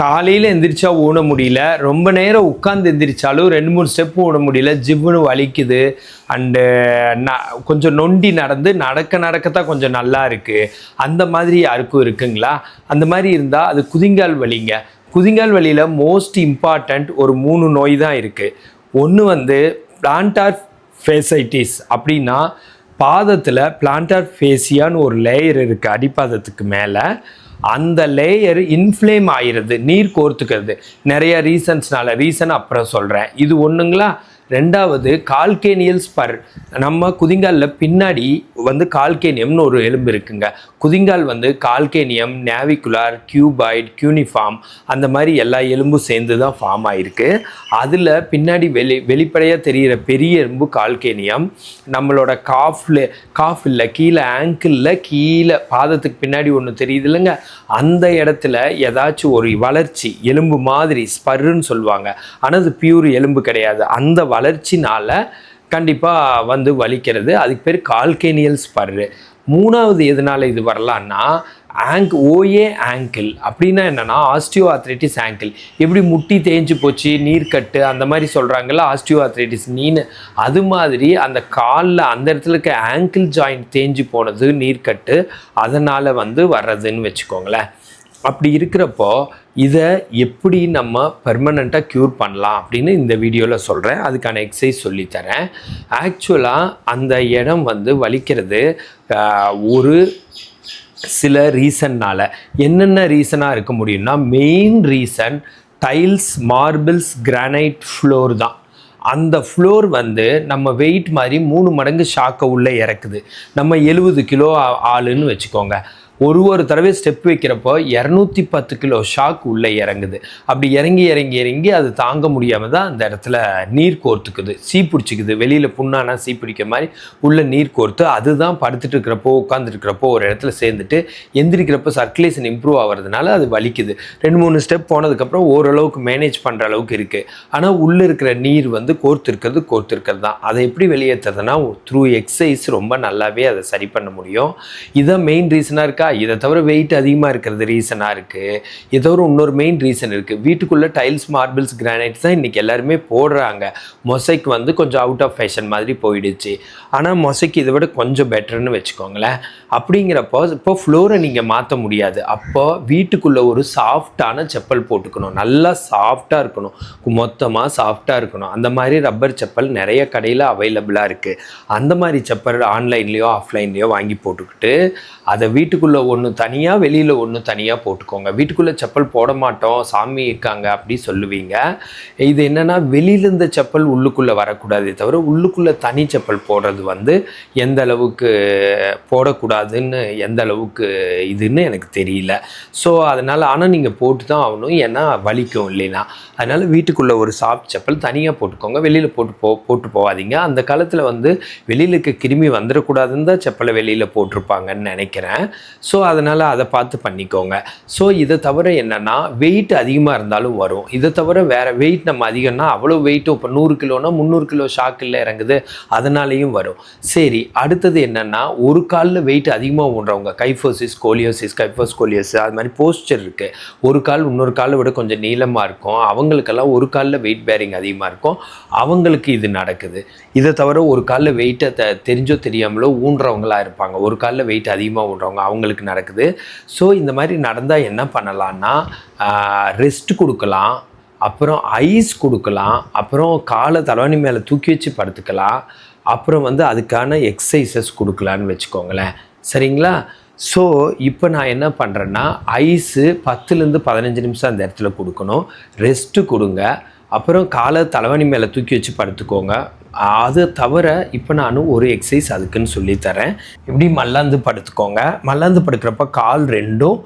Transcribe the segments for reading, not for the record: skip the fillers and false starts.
காலையில் எந்திரிச்சா ஊன முடியல, ரொம்ப நேரம் உட்காந்து எந்திரிச்சாலும் 2-3 ஸ்டெப்பு ஊன முடியல, ஜிவ்வுன்னு வலிக்குது. அண்டு கொஞ்சம் நொண்டி நடக்கத்தான் கொஞ்சம் நல்லா இருக்குது. அந்த மாதிரி யாருக்கும் இருக்குங்களா? அந்த மாதிரி இருந்தால் அது குதிங்கால் வலிங்க. குதிங்கால் வலியில் மோஸ்ட் இம்பார்ட்டண்ட் ஒரு 3 நோய் தான் இருக்குது. ஒன்று வந்து பிளான்டார் ஃபேசைட்டிஸ். அப்படின்னா பாதத்தில் பிளான்டார் ஃபேசியான்னு ஒரு லேயர் இருக்குது அடிப்பாதத்துக்கு மேலே. அந்த லேயர் இன்ஃப்ளேம் ஆகிடுது, நீர் கோர்த்துக்கிறது. நிறைய ரீசன் அப்புறம் சொல்கிறேன். இது ஒன்றுங்களா. ரெண்டாவது கால்கேனியல் ஸ்பர். நம்ம குதிங்காலில் பின்னாடி வந்து கால்கேனியம்னு ஒரு எலும்பு இருக்குங்க. குதிங்கால் வந்து கால்கேனியம், நேவிகுலார், கியூபாய்ட், கியூனிஃபார்ம் அந்த மாதிரி எல்லா எலும்பும் சேர்ந்து தான் ஃபார்ம் ஆகிருக்கு. அதில் பின்னாடி வெளிப்படையாக தெரிகிற பெரிய எலும்பு கால்கேனியம். நம்மளோட காஃப் இல்லை, கீழே ஆங்கிளில் கீழே பாதத்துக்கு பின்னாடி ஒன்று தெரியுது இல்லைங்க, அந்த இடத்துல ஏதாச்சும் ஒரு வளர்ச்சி எலும்பு மாதிரி ஸ்பர்ன்னு சொல்லுவாங்க. ஆனால் அது பியூர் எலும்பு கிடையாது. அந்த வளர்ச்சினால் கண்டிப்பாக வந்து வலிக்கிறது. அதுக்கு பேர் கால்கேனியல் ஸ்பர்ரு. மூணாவது எதனால் இது வரலான்னா ஓஏ ஆங்கிள். அப்படின்னா என்னென்னா ஆஸ்டியோ ஆர்த்ரைட்டிஸ் ஆங்கிள். எப்படி முட்டி தேஞ்சு போச்சு, நீர்க்கட்டு அந்த மாதிரி சொல்கிறாங்கல்ல, ஆஸ்டியோ ஆர்த்ரைட்டிஸ் நீன்னு. அது மாதிரி அந்த காலில் அந்த இடத்துல இருக்க ஆங்கிள் ஜாயிண்ட் தேஞ்சு போனது, நீர்க்கட்டு, அதனால் வந்து வர்றதுன்னு வச்சுக்கோங்களேன். அப்படி இருக்கிறப்போ இதை எப்படி நம்ம பெர்மனண்ட்டாக க்யூர் பண்ணலாம் அப்படின்னு இந்த வீடியோவில் சொல்கிறேன். அதுக்கான எக்ஸசைஸ் சொல்லித்தரேன். ஆக்சுவலாக அந்த இடம் வந்து வலிக்கிறது ஒரு சில ரீசன்னால். என்னென்ன ரீசனாக இருக்க முடியும்னா, main reason tiles, marbles, granite floor தான். அந்த ஃப்ளோர் வந்து நம்ம வெயிட் மாதிரி 3 மடங்கு ஷாக்கை உள்ளே இறக்குது. நம்ம 70 கிலோ ஆளுன்னு வச்சுக்கோங்க. ஒரு தடவை ஸ்டெப் வைக்கிறப்போ 210 கிலோ ஷாக் உள்ளே இறங்குது. அப்படி இறங்கி அது தாங்க முடியாமல் தான் அந்த இடத்துல நீர் கோர்த்துக்குது, பிடிச்சிக்குது. வெளியில் புண்ணானா பிடிக்க மாதிரி உள்ள நீர் கோர்த்து அதுதான் படுத்துட்டு இருக்கிறப்போ, உட்காந்துருக்கிறப்போ ஒரு இடத்துல சேர்ந்துட்டு எந்திரிக்கிறப்போ சர்க்குலேஷன் இம்ப்ரூவ் ஆகிறதுனால அது வலிக்குது. 2-3 ஸ்டெப் போனதுக்கப்புறம் ஓரளவுக்கு மேனேஜ் பண்ணுற அளவுக்கு இருக்குது. ஆனால் உள்ளே இருக்கிற நீர் வந்து கோர்த்துருக்கிறது தான். அதை எப்படி வெளியேற்றுறதுனா த்ரூ எக்ஸசைஸ் ரொம்ப நல்லாவே அதை சரி பண்ண முடியும். இதான் மெயின் ரீசனாக இருக்கா. இதை தவிர வெயிட் அதிகமாக இருக்கிறது ரீசனாக இருக்குது. இதை தவிர இன்னொரு மெயின் ரீசன் இருக்குது. வீட்டுக்குள்ளே டைல்ஸ், மார்பிள்ஸ், கிரானைட்ஸ் தான் இன்றைக்கி எல்லாருமே போடுறாங்க. மொசைக் வந்து கொஞ்சம் அவுட் ஆஃப் ஃபேஷன் மாதிரி போயிடுச்சு. ஆனால் மொசைக் இதை விட கொஞ்சம் பெட்டர்னு வச்சுக்கோங்களேன். அப்படிங்கிறப்போ இப்போ ஃப்ளோரை நீங்கள் மாற்ற முடியாது. அப்போ வீட்டுக்குள்ளே ஒரு சாஃப்டான செப்பல் போட்டுக்கணும். நல்லா சாஃப்டாக இருக்கணும், மொத்தமாக சாஃப்டாக இருக்கணும். அந்த மாதிரி ரப்பர் செப்பல் நிறைய கடையில் அவைலபிளாக இருக்குது. அந்த மாதிரி செப்பல் ஆன்லைன்லேயோ ஆஃப்லைன்லேயோ வாங்கி போட்டுக்கிட்டு அதை வீட்டுக்குள்ளே ஒன்று தனியாக, வெளியில் ஒன்று தனியாக போட்டுக்கோங்க. வீட்டுக்குள்ளே செப்பல் போட மாட்டோம், சாமி இருக்காங்க அப்படி சொல்லுவீங்க. இது என்னென்னா, வெளியில் இருந்த செப்பல் உள்ளுக்குள்ளே வரக்கூடாதே தவிர உள்ளுக்குள்ளே தனி செப்பல் போடுறது வந்து எந்த அளவுக்கு போடக்கூடாதுன்னு, எந்த அளவுக்கு இதுன்னு எனக்கு தெரியல. ஸோ அதனால் ஆனால் நீங்கள் போட்டு தான் ஆகணும், ஏன்னா வலிக்கும் இல்லைன்னா. அதனால் வீட்டுக்குள்ளே ஒரு சாஃப்ட் செப்பல் தனியாக போட்டுக்கோங்க. வெளியில் போட்டு போகாதீங்க. அந்த காலத்தில் வந்து வெளியில் இருக்க கிருமி வந்துடக்கூடாதுன்னு தான் செப்பலை வெளியில் போட்டிருப்பாங்கன்னு நினைக்கிறேன். ஸோ அதனால் அதை பார்த்து பண்ணிக்கோங்க. ஸோ இதை தவிர என்னென்னா, வெயிட் அதிகமாக இருந்தாலும் வரும். இதை தவிர வேறு வெயிட் நம்ம அதிகம்னா அவ்வளோ வெயிட்டும் இப்போ 100 கிலோனா 300 கிலோ ஷாக்கில் இறங்குது, அதனாலேயும் வரும். சரி, அடுத்தது என்னென்னா, ஒரு காலில் வெயிட் அதிகமாக ஊன்றவங்க, கைஃபோசிஸ், ஸ்கோலியோசிஸ் அது மாதிரி போஸ்டர் இருக்குது. ஒரு கால் இன்னொரு காலை விட கொஞ்சம் நீளமாக இருக்கும். அவங்களுக்கெல்லாம் ஒரு காலில் வெயிட் பேரிங் அதிகமாக இருக்கும், அவங்களுக்கு இது நடக்குது. இதை தவிர ஒரு காலில் வெயிட்டை தெரிஞ்சோ தெரியாமலோ ஊன்றவங்களாக இருப்பாங்க. ஒரு காலில் வெயிட் அதிகமாக ஊன்றவங்க, அவங்களுக்கு நடக்குது. ஸோ இந்த மாதிரி நடந்தால் என்ன பண்ணலான்னா, ரெஸ்ட் கொடுக்கலாம், அப்புறம் ஐஸ் கொடுக்கலாம், அப்புறம் காலை தலைவணி மேலே தூக்கி வச்சு படுத்துக்கலாம், அப்புறம் வந்து அதுக்கான எக்ஸசைசஸ் கொடுக்கலான்னு வச்சுக்கோங்களேன். சரிங்களா? ஸோ இப்போ நான் என்ன பண்ணுறேன்னா, ஐஸு 10லேருந்து 15 நிமிஷம் அந்த இடத்துல கொடுக்கணும். ரெஸ்ட்டு கொடுங்க. அப்புறம் காலை தலைவணி மேலே தூக்கி வச்சு படுத்துக்கோங்க. அது தவிர இப்போ நான் ஒரு எக்ஸசைஸ் அதுக்குன்னு சொல்லித்தரேன். இப்படி மல்லாந்து படுத்துக்கோங்க. மல்லாந்து படுக்கிறப்ப கால் ரெண்டும்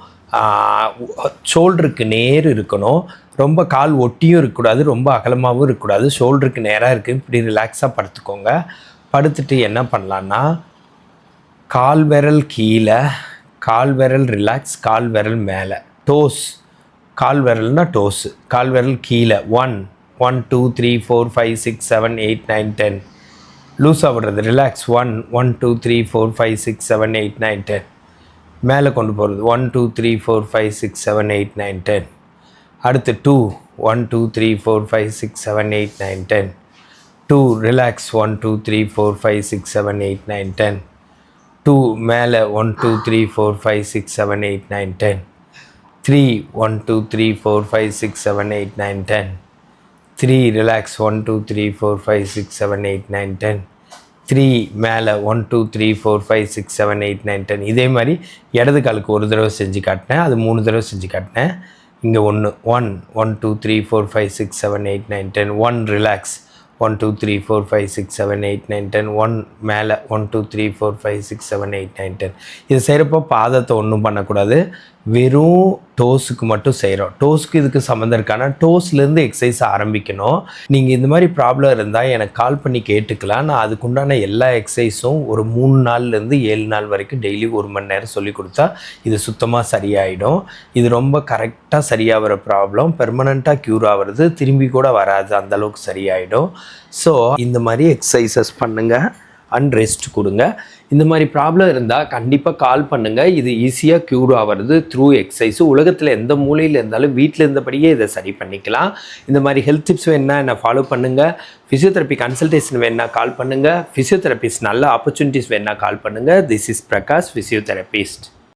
ஷோல்டருக்கு நேர் இருக்கணும். ரொம்ப கால் ஒட்டியும் இருக்கக்கூடாது, ரொம்ப அகலமாகவும் இருக்கக்கூடாது. ஷோல்டருக்கு நேராக இருக்குது. இப்படி ரிலாக்ஸாக படுத்துக்கோங்க. படுத்துட்டு என்ன பண்ணலான்னா, கால் விரல் கீழே, கால் விரல் ரிலாக்ஸ், கால் விரல் மேலே, டோஸ், கால் விரல்னா டோஸு, கால் விரல் கீழே 1 2 3 4 5 6 7 8 9 10 லூஸாக விடுறது, ரிலாக்ஸ் 1 2 3 4 5 6 7 8 9 10 மேலே கொண்டு போகிறது 1 2 3 4 5 6 7 8 9 10. அடுத்து 2 1 2 3 4 5 6 7 8 9 10. 2 ரிலாக்ஸ் 1 2 3 4 5 6 7 8 9 10. 2 மேலே 1 2 3 4 5 6 7 8 9 10. 3 1 2 3 4 5 6 7 8 9 10. 3 ரிலாக்ஸ் 1 2 3 4 5 6 7 8 9 10. 3 மேலே 1 2 3 4 5 6 7 8 9 10. இதே மாதிரி இடது காலுக்கு ஒரு தடவை செஞ்சு காட்டினேன், அது 3 தடவை செஞ்சு காட்டினேன். இங்கே 1 1 1 2 3 4 5 6 7 8 9 10. 1 ரிலாக்ஸ் 1 2 3 4 5 6 7 8 9 10. 1 மேலே 1 2 3 4 5 6 7 8 9 10. இது செய்கிறப்போ பாதத்தை ஒன்றும் பண்ணக்கூடாது, வெறும் டோஸுக்கு மட்டும் செய்கிறோம். டோஸ்க்கு இதுக்கு சம்மந்தம் இருக்கானா டோஸ்லேருந்து எக்ஸசைஸ் ஆரம்பிக்கணும். நீங்கள் இந்த மாதிரி ப்ராப்ளம் இருந்தால் எனக்கு கால் பண்ணி கேட்டுக்கலாம். நான் அதுக்குண்டான எல்லா எக்ஸசைஸும் ஒரு 3 நாள்லேருந்து 7 நாள் வரைக்கும் டெய்லி 1 மணி நேரம் சொல்லி கொடுத்தா இது சுத்தமாக சரியாயிடும். இது ரொம்ப கரெக்டாக சரியாகிற ப்ராப்ளம், பெர்மனண்ட்டாக க்யூர் ஆகிறது, திரும்பி கூட வராது, அந்தளவுக்கு சரியாயிடும். ஸோ இந்த மாதிரி எக்ஸசைசஸ் பண்ணுங்கள் அண்ட் ரெஸ்ட் கொடுங்க. இந்த மாதிரி ப்ராப்ளம் இருந்தால் கண்டிப்பாக கால் பண்ணுங்கள். இது ஈஸியாக க்யூர் ஆகிறது த்ரூ எக்ஸசைஸு. உலகத்தில் எந்த மூலையில் இருந்தாலும் வீட்டில் இருந்தபடியே இதை சரி பண்ணிக்கலாம். இந்த மாதிரி ஹெல்த் டிப்ஸ் வேணுன்னா என்னை ஃபாலோ பண்ணுங்கள். ஃபிசியோதெரப்பி கன்சல்டேஷன் வேணுன்னா கால் பண்ணுங்கள். ஃபிசியோதெரபிஸ்ட் நல்ல ஆப்பர்ச்சுனிட்டிஸ் வேணுன்னா கால் பண்ணுங்கள். This is Prakash, physiotherapist.